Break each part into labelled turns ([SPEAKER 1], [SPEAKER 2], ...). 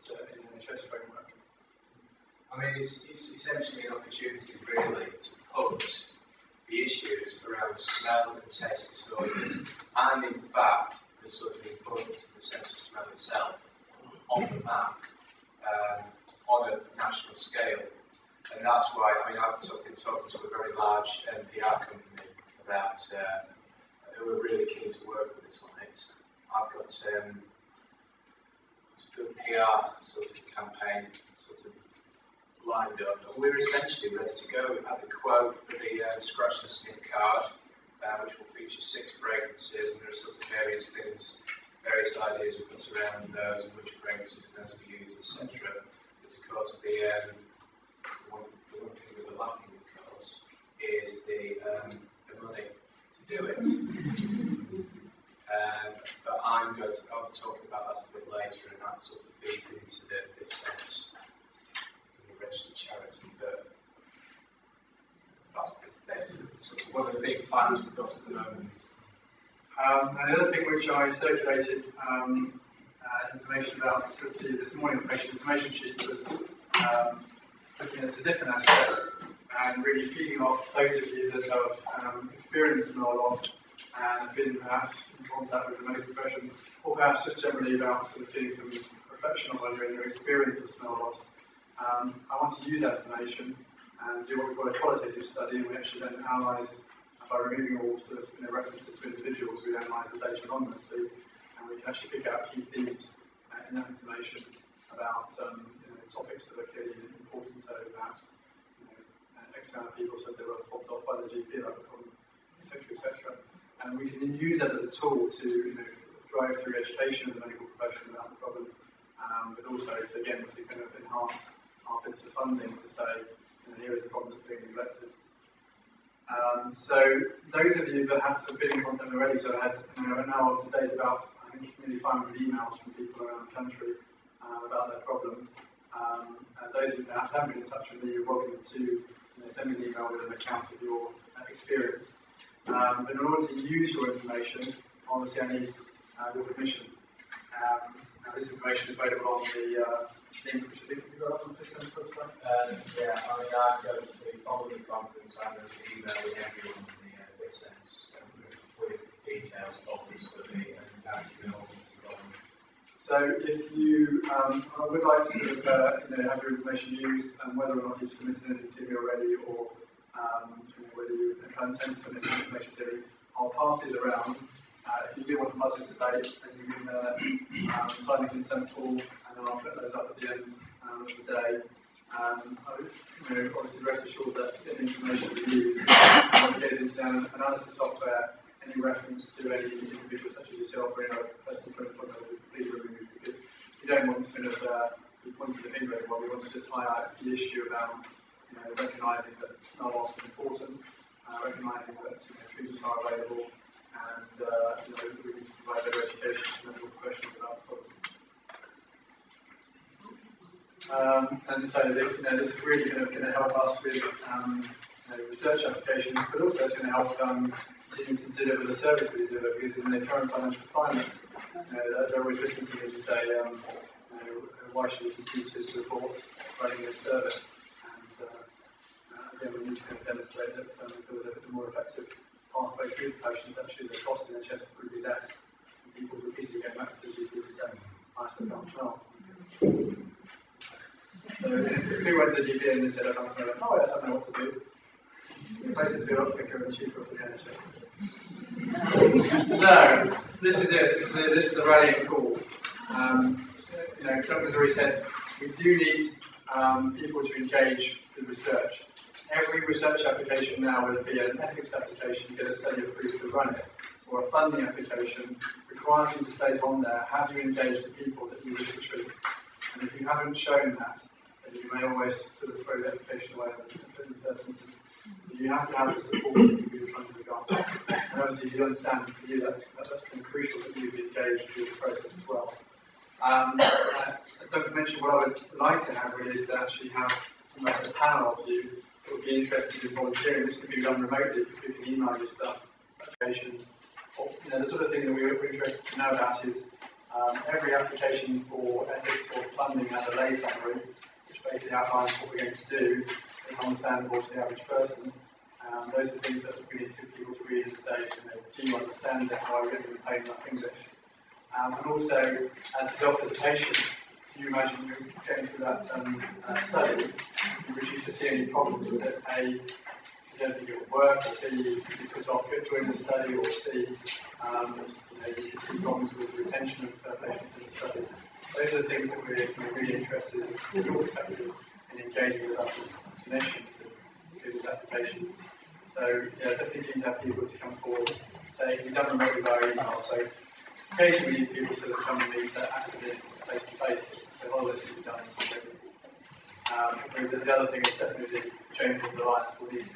[SPEAKER 1] in the NHS framework.
[SPEAKER 2] I mean, it's essentially an opportunity really to put the issues around smell and taste disorders, and in fact the sort of importance of the sense of smell itself on the map on a national scale. And that's why, I mean, I've been talking to a very large PR company about who are really keen to work with us on it. I've got a good PR sort of campaign sort of lined up, and we're essentially ready to go. We've had the quote for the scratch and sniff card, which will feature 6 fragrances, and there are sort of various things, various ideas we've got around those and which fragrances are going to be used, etc. But of course, the one thing that we're lacking, of course, is the money to do it. But I'll be talking about that a bit later, and that sort of feeds into the 5th sense of the registered charity. But that's basically sort of one of the big plans we've got at the moment.
[SPEAKER 1] And the other thing which I circulated information about to you this morning, information sheets, was looking at a different aspect and really feeding off those of you that have experienced smell loss and have been perhaps in contact with the medical profession, or perhaps just generally about sort of getting some reflection on your experience of smell loss. I want to use that information and do what we call a qualitative study, and we actually then analyse, by removing all sort of references to individuals, we analyse the data anonymously, and we can actually pick out key themes in that information about topics that are clearly important. So perhaps X amount of people said they were fobbed off by the GP about the problem, etc., etc. And we can use that as a tool to drive through education of the medical profession about the problem, but also to kind of enhance our bits of funding to say, here is a problem that's being neglected. So those of you that have been in contact already, so I had now up to date about I think nearly 500 emails from people around the country about their problem. And those of you that perhaps haven't been in touch with me, you're welcome to send me an email with an account of your experience. But in order to use your information, obviously I need your permission. Now this information is available on the link which I think you got on the 5th sense website.
[SPEAKER 2] Yeah, I mean, I'm going to be following the conference. I'm going to be emailing everyone from the 5th sense with details of this study and actually all to go on.
[SPEAKER 1] So if you would like to sort of have your information used, and whether or not you've submitted anything to me already, or whether you intend to submit information to me, I'll pass these around. If you do want to participate, then you can sign the consent form, and then I'll put those up at the end of the day. Obviously, rest assured that the information we use when it goes into the analysis software, any reference to any individual such as yourself or any other personal clinical will be completely removed, because we don't want to kind of be pointing the finger at anyone. We want to just highlight the issue about recognising that smell loss is important, recognising that treatments are available, and we need to provide better education to medical professionals about the problem. And so this is really going to help us with research applications, but also it's going to help continue to deliver the service we deliver, because in the current financial climate, they're always looking to me to say, why should we continue to support running this service? And again, we need to kind of demonstrate that if there was a more effective pathway through the patients, actually the cost in NHS would probably be less, and people would repeatedly go back to the GP to say, I still can't smell. So if we went to the GP and they said, I can't smell it, oh yes, I know what to do. The places be a lot quicker and cheaper for the NHS. So, this is it. This is the rallying call. Dr. already said, we do need people to engage with research. Every research application now, whether it be an ethics application to get a study approved to run it, or a funding application, requires you to state on there, have you engaged the people that you wish to treat? And if you haven't shown that, then you may always sort of throw the application away in the first instance. So you have to have the support of the people you're trying to look after. And obviously, if you understand for you, that's kind of crucial that you've engaged with the process as well. As Duncan mentioned, what I would like to have really is to actually have almost a panel of you that would be interested in volunteering. This could be done remotely, because we can email you stuff, applications. Or, the sort of thing that we're interested to know about is Every application for ethics or funding has a lay summary, which basically outlines what we're going to do is understandable to the average person. Those are things that we need to get people to read and say, do you understand it? Why we're getting paid enough English? And also, as yourself as a patient, can you imagine you're going through that study, would you foresee any problems with it? A, you don't think it would work, or B, you put off during the study, or C, you can see problems with the retention of patients in the study. Those are the things that we're really interested in, from your perspective, in engaging with us as clinicians to do these applications. So, definitely keen to have people to come forward and say, we've done them remotely via email, so occasionally we need people to come and meet actively face to face, so all this can be done remotely. The other thing is definitely the James of the Alliance will need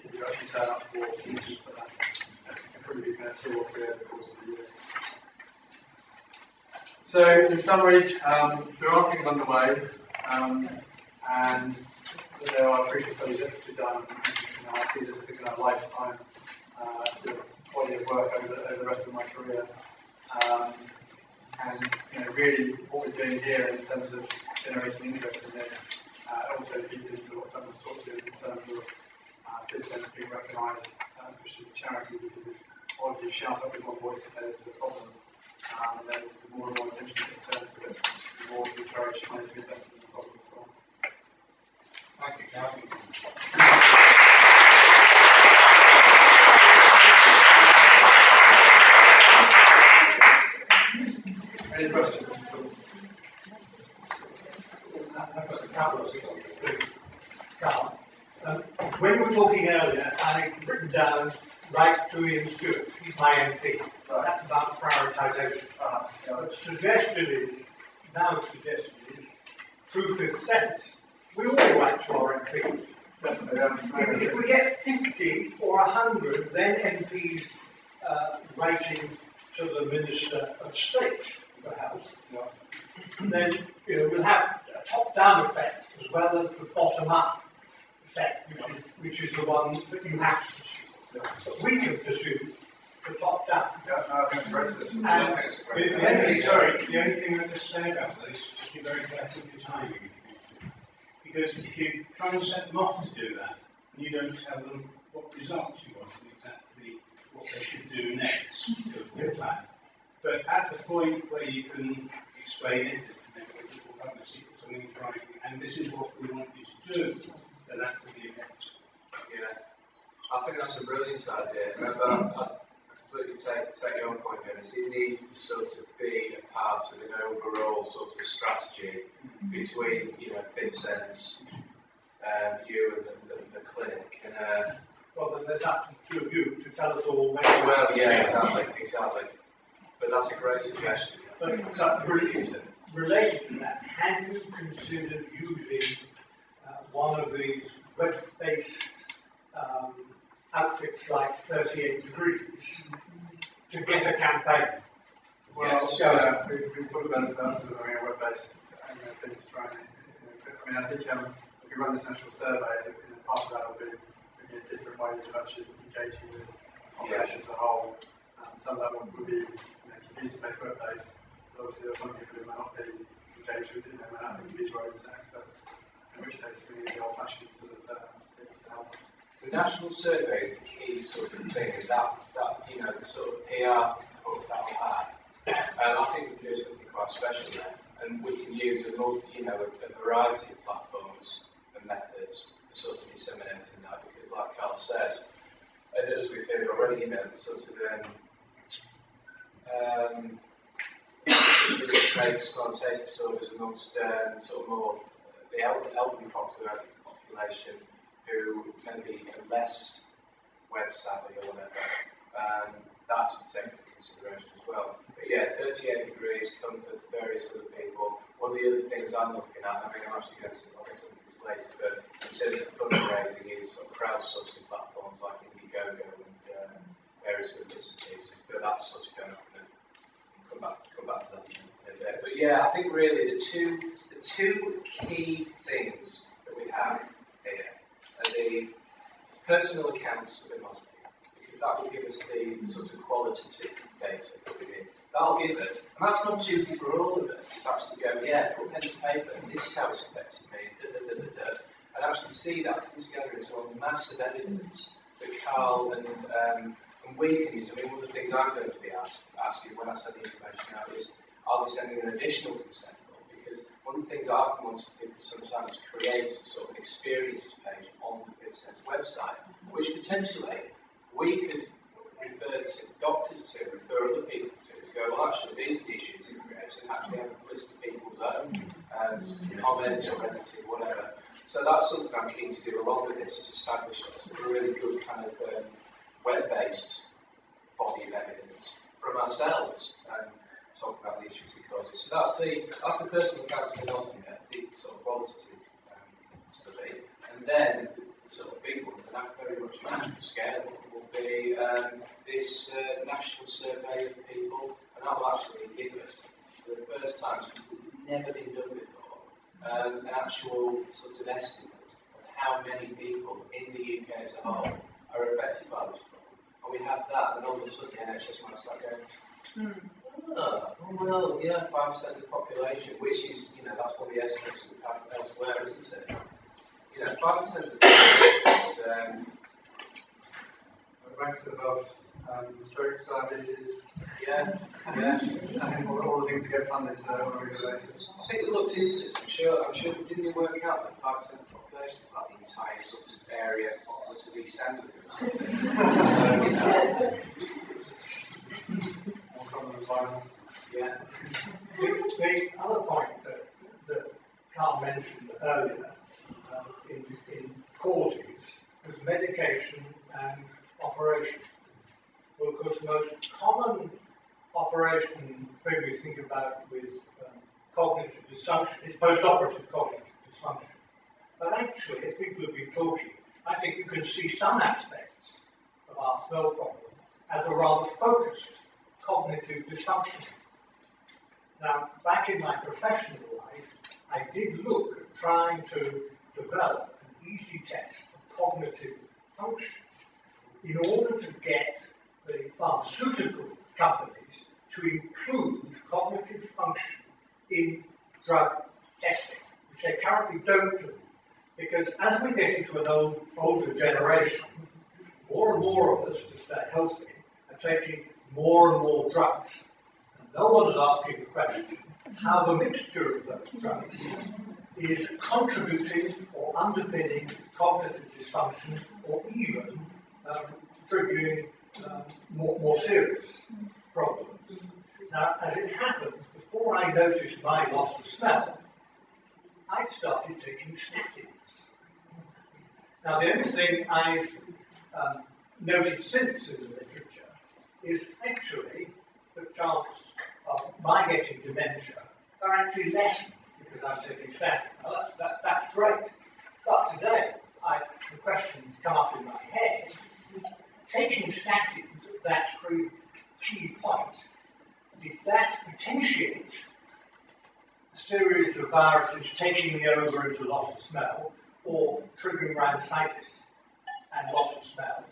[SPEAKER 1] if you actually turn up for meetings for that. It can probably be 2 or 3 over the course of the year. So, in summary, there are things underway, and there are crucial studies that have to be done. I see this as a kind of lifetime sort of body of work over the rest of my career. And really, what we're doing here in terms of generating interest in this also feeds into what Duncan talked to in terms of this sense being recognised, which is a charity, because if all of you shout up with one voice and say this is a problem, then the more and more attention gets turned to it, the more we encourage money to be invested in the problem as well.
[SPEAKER 3] Thank you, Carl.
[SPEAKER 1] Any questions?
[SPEAKER 4] I've got a couple of things. Carl, when you were talking earlier, I'd written down right to Ian Stewart, he's my MP. That's about prioritisation. The suggestion is, through Fifth Sense, we all write to our MPs. If we get 50 or 100, then MPs writing to the Minister of State, perhaps, then we'll have a top-down effect as well as the bottom-up effect, which is the one that you have to pursue. But we can pursue the top-down.
[SPEAKER 3] The only thing I just say about that is just be very careful with your timing. Because if you try and set them off to do that, and you don't tell them what results you want and exactly what they should do next of their plan. But at the point where you can explain it, and people have the secrets and things right, and this is what we want you to do, then that could be effective.
[SPEAKER 2] Yeah, I think that's a brilliant idea. Remember, I completely take your point, Dennis. It needs to sort of be a part of an overall sort of strategy between, Fifth Sense, you and the clinic. And
[SPEAKER 4] Well, then there's up to the 2 of you to tell us all.
[SPEAKER 2] well, yeah, exactly. But that's a great suggestion.
[SPEAKER 4] But related to that, have you considered using one of these web-based outfits like 38 Degrees to get a campaign?
[SPEAKER 1] Well,
[SPEAKER 2] yes.
[SPEAKER 1] We've talked about this about sort of having a web-based thing to try and, I think if we run this national survey, part of that will be looking at different ways of actually engaging with the population as a whole. Some of that will be computer-based web-based, but obviously there are some people who may not be engaged with, may not have computer or internet access, in which case we need the old-fashioned sort of things to help us.
[SPEAKER 2] The national survey is the key sort of thing, and that the sort of PR hook that will have. I think we can do something quite special there, and we can use a variety of platforms and methods for sort of disseminating that, because like Carl says, and as we've heard already, sort of taste disorders amongst sort of more the elderly population who maybe are less web savvy or whatever. That's to take into consideration as well. But yeah, 38 Degrees, Compass, the various other people. One of the other things I'm looking at, I'm actually going to get into this later, but in terms of fundraising is sort of crowdsourcing platforms like Indiegogo and various other bits and pieces. But that's sort of going off and come back to that in a bit. But yeah, I think really the two key things that we have here are the personal accounts of the hospital, because that will give us the sort of qualitative data that we need. that'll give us, and that's an opportunity for all of us to actually go, yeah, put pen to paper, and this is how it's affected me, and actually see that come together into a mass of evidence that Carl and we can use. I mean, one of the things I'm going to be asking when I send the information out is, I'll be sending an additional consent form, because one of the things I've wanted to do for some time is create sort of an experiences page on the Fifth Sense website, which potentially we could refer to doctors to, refer other people to go, well, actually, these are the issues in creation, and actually have a list of people's own some comments or editing, whatever. So that's something I'm keen to do along with this, is establish a really good kind of web-based body of evidence from ourselves, talking about the issues it causes. So that's the personal cancer anosmia, the sort of qualitative study. And then the sort of big one, and that very much national scale, will be this national survey of people, and that will actually give us, for the first time, something that's never been done before, an actual sort of estimate of how many people in the UK as a whole are affected by this problem. And we have that, and all of a sudden the NHS might start going, oh, well, yeah, 5% of the population, which is, that's one of the estimates we have elsewhere, isn't it? 5% of the population is...
[SPEAKER 1] ranks above stroke, diabetes.
[SPEAKER 2] Yeah.
[SPEAKER 1] And all the things we get funded on a regular basis.
[SPEAKER 2] I think we looked into this, I'm sure, didn't we work out that 5% of the population is like the entire sort of area populace of East Anglia or something? So,
[SPEAKER 1] More common than violence.
[SPEAKER 2] Yeah.
[SPEAKER 4] The other point that Carl mentioned earlier in causes was medication and operation. Well, of course, the most common operation thing we think about with cognitive dysfunction is post-operative cognitive dysfunction. But actually, as people have been talking, I think you can see some aspects of our smell problem as a rather focused cognitive dysfunction. Now, back in my professional life, I did look at trying to develop an easy test for cognitive function in order to get the pharmaceutical companies to include cognitive function in drug testing, which they currently don't do. Because as we get into an older generation, more and more of us, to stay healthy, are taking more and more drugs. And no one is asking the question how the mixture of those drugs is contributing or underpinning cognitive dysfunction or even triggering more serious problems. Now, as it happens, before I noticed my loss of smell, I'd started taking statins. Now, the only thing I've noted since in the literature is actually the chance of my getting dementia are actually lessened because I'm taking statins. Now, that's great. But today, the questions come up in my head. Taking statins at that key point, did that potentiate a series of viruses taking me over into loss of smell or triggering rhinosinusitis and loss of smell?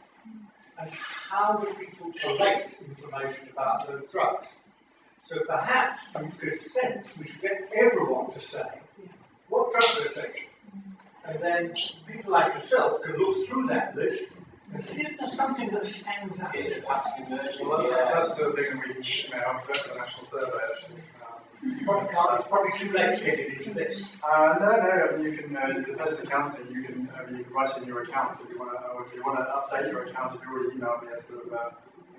[SPEAKER 4] And how do people collect information about those drugs? So perhaps, through Fifth Sense, we should get everyone to say what drugs they're taking. And then people like yourself can look through that list and see if there's something that stands out.
[SPEAKER 2] It's a passive emerging.
[SPEAKER 1] Well, that's the sort of thing that we have for the national survey, actually.
[SPEAKER 4] It's probably too late to get into this.
[SPEAKER 1] No. I mean, you can, the person accounting, you can write in your account if you want to update your account. If you already emailed me a sort of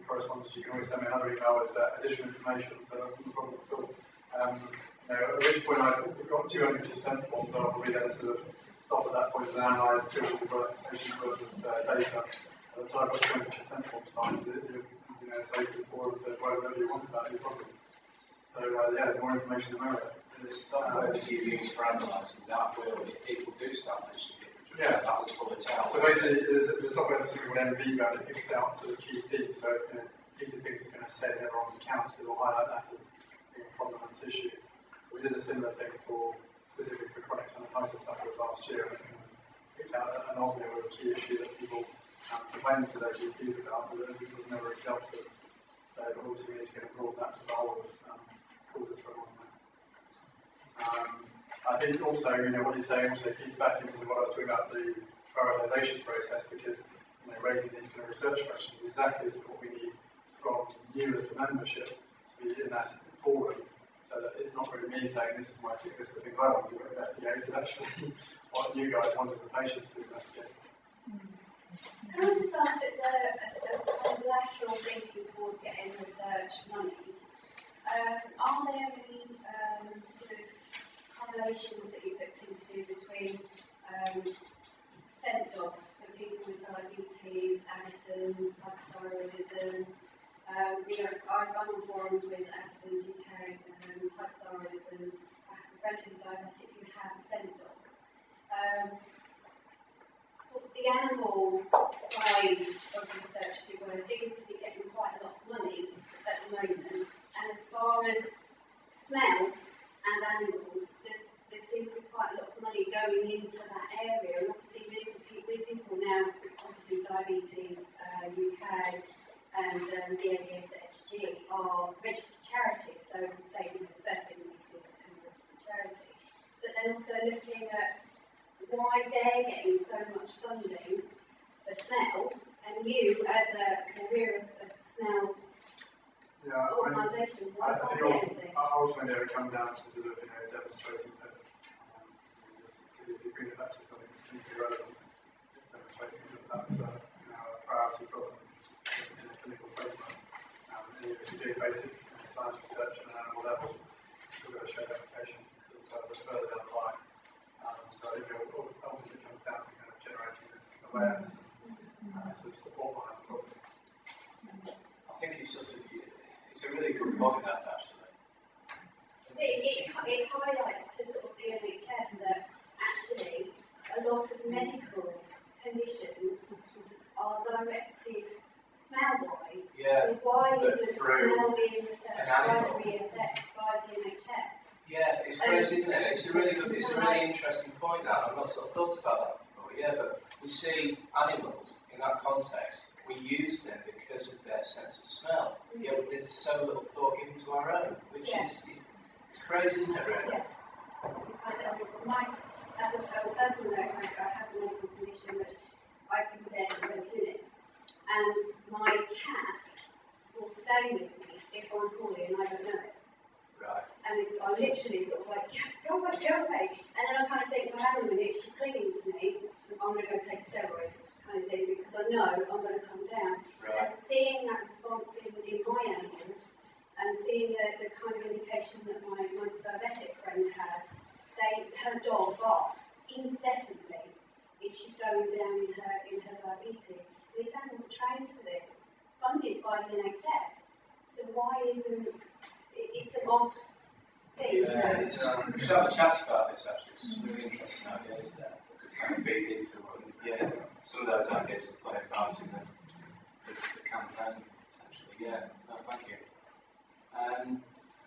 [SPEAKER 1] correspondence, you can always send me another email with additional information. So that's not a problem at all. At which point we've got 200 consent forms on. We then sort of stop at that point and analyse 200 patients worth of data. At the time, I've got 200 consent forms signed. So you can forward to whatever you want about your problem. So the more information, the merrier.
[SPEAKER 2] The software that you use for analysing that will, if people do start mentioning different drugs, that will pull it out.
[SPEAKER 1] So basically, the software system called MV band, it picks out sort of key themes. So if key things are going to say in everyone's account, it will highlight that as being a problem and issue. So we did a similar thing specifically for chronic sinusitis sufferers last year, and it kind of picked out that anosmia was a key issue that people complained to their GPs about, but it was never dealt with. So So obviously we need to get broaden that to the whole of causes for asthma. I think also, what you're saying also feeds back into what I was talking about, the prioritisation process, because raising these kind of research questions exactly is what we need from you as the membership to be in that forum, so that it's not really me saying this is my tick list of things I want to investigate, it's actually what you guys want as the patients to investigate.
[SPEAKER 5] Can I just ask, as a kind of lateral thinking towards getting research money, are there any sort of correlations that you looked into between scent dogs for people with diabetes, Addison's, hypothyroidism? I'm on forums with Addison's UK, hypothyroidism. I have a friend who's diabetic who has a scent dog. Sort of the animal side of research, as it were, seems to be getting quite a lot of money at the moment. And as far as smell and animals, there seems to be quite a lot of money going into that area. And obviously, with people now, obviously diabetes UK and the ABSHG are registered charities. So, say the first thing we need to do is become a registered charity. But then also looking at why they're getting so much funding for smell, and you as a smell organisation, why
[SPEAKER 1] I
[SPEAKER 5] can't
[SPEAKER 1] think
[SPEAKER 5] get anything?
[SPEAKER 1] ultimately it would come down to sort of demonstrating that, because if you bring it back to something completely relevant, it's demonstrating that that's a priority problem in a clinical framework. And if you do basic science research at an animal level, you've still got to show application sort of further down the line. So I think it ultimately comes down to kind of generating this awareness and sort of support behind the problem.
[SPEAKER 2] I think it's a really good point, that actually.
[SPEAKER 5] It highlights to sort of the NHS that actually a lot of medical conditions are directed smell-wise.
[SPEAKER 2] Yeah,
[SPEAKER 5] so why
[SPEAKER 2] but
[SPEAKER 5] isn't
[SPEAKER 2] through
[SPEAKER 5] smell being researched by the NHS?
[SPEAKER 2] Yeah, it's crazy, isn't it? It's a really interesting point now. I've not sort of thought about that before. Yeah, but we see animals in that context. We use them because of their sense of smell. Yeah, but there's so little thought given to our own, which is it's crazy, isn't it? Really?
[SPEAKER 5] Yeah. As a personal note, I have a medical condition which I can be dead in 20 minutes, and my cat will stay with me if I'm poorly and I don't know it.
[SPEAKER 2] Right.
[SPEAKER 5] And I'm literally sort of like, go away. And then I kind of think, well, hang on a minute, she's clinging to me, I'm going to go take steroids kind of thing, because I know I'm going to come down.
[SPEAKER 2] Right.
[SPEAKER 5] And seeing that response in my animals, and seeing the kind of indication that my diabetic friend has, her dog barks incessantly if she's going down in her diabetes. These animals are trained for this, funded by the NHS. So why isn't it's an odd thing?
[SPEAKER 2] Yeah, we should have a chat about this actually. It's some really interesting ideas there that could kind of feed into some of those ideas could play a part in the campaign potentially. Yeah, no, thank you.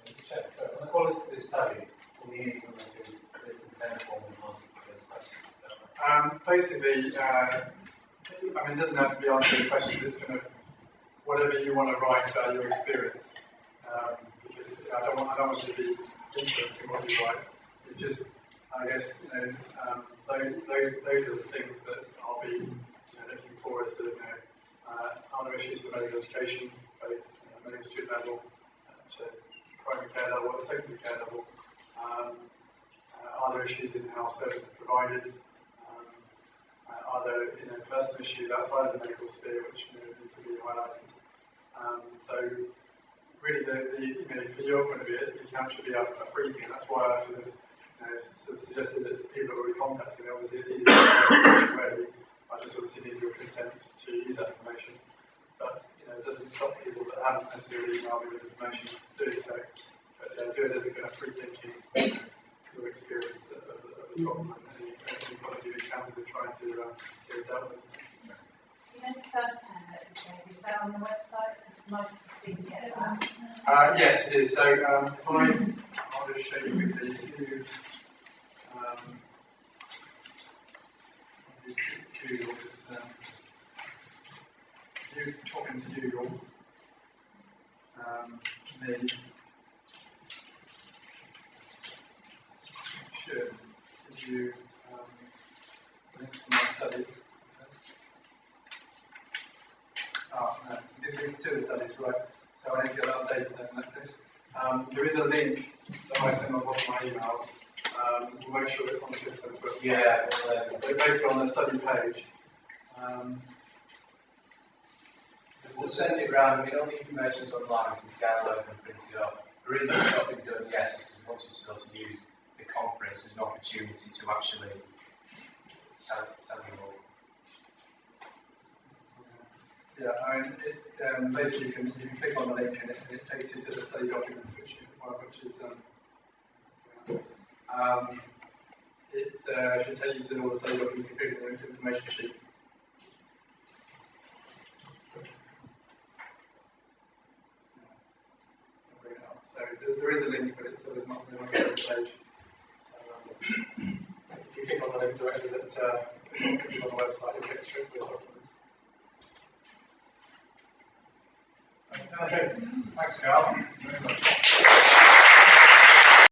[SPEAKER 6] Just check. So, on the qualitative study, all the influence is this consent form and answers to those questions. Is that right?
[SPEAKER 1] Basically, it doesn't have to be answering questions. It's kind of whatever you want to write about your experience. Because I don't want to be influencing what you write. It's just, I guess, those are the things that I'll be looking for as other issues for medical education, both medical student level to primary care level or secondary care level. Are there issues in how service is provided? Are there personal issues outside of the medical sphere which need to be highlighted? So really, from your point of view, the account should be a free thing. That's why I sort of suggested that people are already contacting me. Obviously, it's easy to get ready. I just obviously need your consent to use that information. But it doesn't stop people that haven't necessarily emailed me with information doing so. But do it as a kind of free thinking, your experience of the problem and any quality of encounter we're trying to get it dealt with.
[SPEAKER 7] The first hand that you gave, is that on the website? Because most of us didn't get that.
[SPEAKER 1] Yes, it is. So I'll just show you quickly. Google this. You talking to Google. you links to my studies. Oh, no, these links to the studies, right. So I need to get that updated then like this. There is a link that I send on one of my emails. We'll make sure it's on the Kids Centre website.
[SPEAKER 2] Yeah,
[SPEAKER 1] But basically on the study page.
[SPEAKER 2] we'll send it round. I mean, all the information's online. You can download and print it off. The reason it's not been done yet is because we want to sort of use the conference as an opportunity to actually tell you all.
[SPEAKER 1] Yeah, I mean, basically you can click on the link and it takes you to the study documents, which is it should take you to all the study documents, including the information sheet. So there is a link, but it's not on the page. So if you click on the link directly that is on the website, you'll get straight to the documents. Okay, thanks, Carl. Very much.